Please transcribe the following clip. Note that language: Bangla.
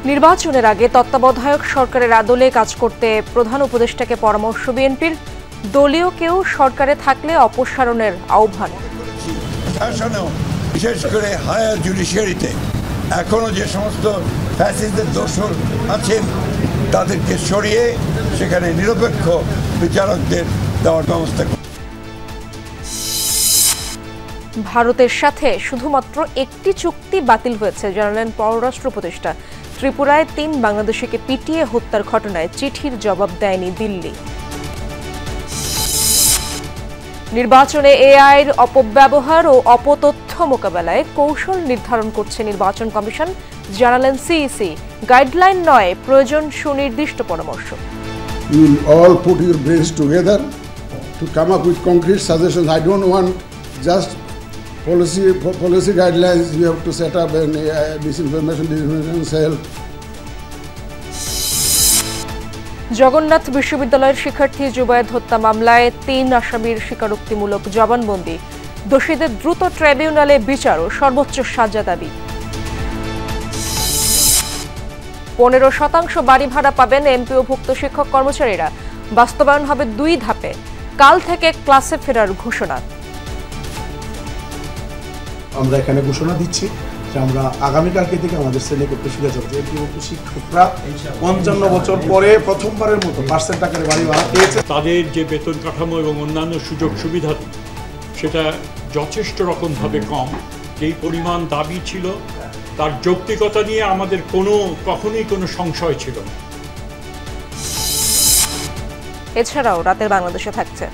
নির্বাচনের আগে তত্ত্বাবধায়ক সরকারের আদলে কাজ করতে প্রধান উপদেষ্টাকে পরামর্শ বিএনপির। দলীয় কেউ সরকারে থাকলে অপসারণের আহ্বান। বিশেষ করে হায়ার জুডিশিয়ারিতে এখনো যে সমস্ত ফ্যাসিস্টদের দোসর আছেন তাদেরকে সরিয়ে সেখানে নিরপেক্ষ বিচারকদের দেওয়ার ব্যবস্থা। ভারতের সাথে শুধুমাত্র একটি চুক্তি বাতিল হয়েছে জানালেন পররাষ্ট্র উপদেষ্টা। ত্রিপুরায় ৩ বাংলাদেশিকে পিটিয়ে হত্যার ঘটনায় চিঠির জবাব দেয়নি দিল্লি। নির্বাচনে এআইয়ের অপব্যবহার ও অপতথ্য মোকাবেলায় কৌশল নির্ধারণ করছে নির্বাচন কমিশন, জানালেন সিইসি। গাইডলাইন নয়, প্রয়োজন সুনির্দিষ্ট পরামর্শ। You will all put your brains together to come up with concrete suggestions. I don't want just policy guidelines. We have to set up a disinformation cell. Jagannath বিশ্ববিদ্যালয়ের শিক্ষার্থী জুবায়েদ হত্যা মামলায় 3 আসামির স্বীকারোক্তিমূলক জবানবন্দি। দোষীদের দ্রুত ট্রাইব্যুনালে বিচার ও সর্বোচ্চ সাজা দাবি। 15% বাড়ি ভাড়া পাবেন এমপিওভুক্ত শিক্ষক কর্মচারীরা। বাস্তবায়ন হবে 2 ধাপে। কাল থেকে ক্লাসে ফেরার ঘোষণা। আমরা এখানে ঘোষণা দিচ্ছি যে আমরা আগামীকালকে থেকে আমাদের শ্রেণীকক্ষে ফিরে যাব। এমপিওভুক্ত শিক্ষকরা 55 বছর পরে প্রথমবারের মতো পার্সেন্ট আকারে বাড়ি ভাড়া পেয়েছে। তাদের যে বেতন কাঠামো এবং অন্যান্য সুযোগ সুবিধা সেটা যথেষ্ট রকমভাবে কম। যেই পরিমাণ দাবি ছিল তার যৌক্তিকতা নিয়ে আমাদের কখনোই কোনো সংশয় ছিল না। এছাড়াও রাতের বাংলাদেশে থাকছে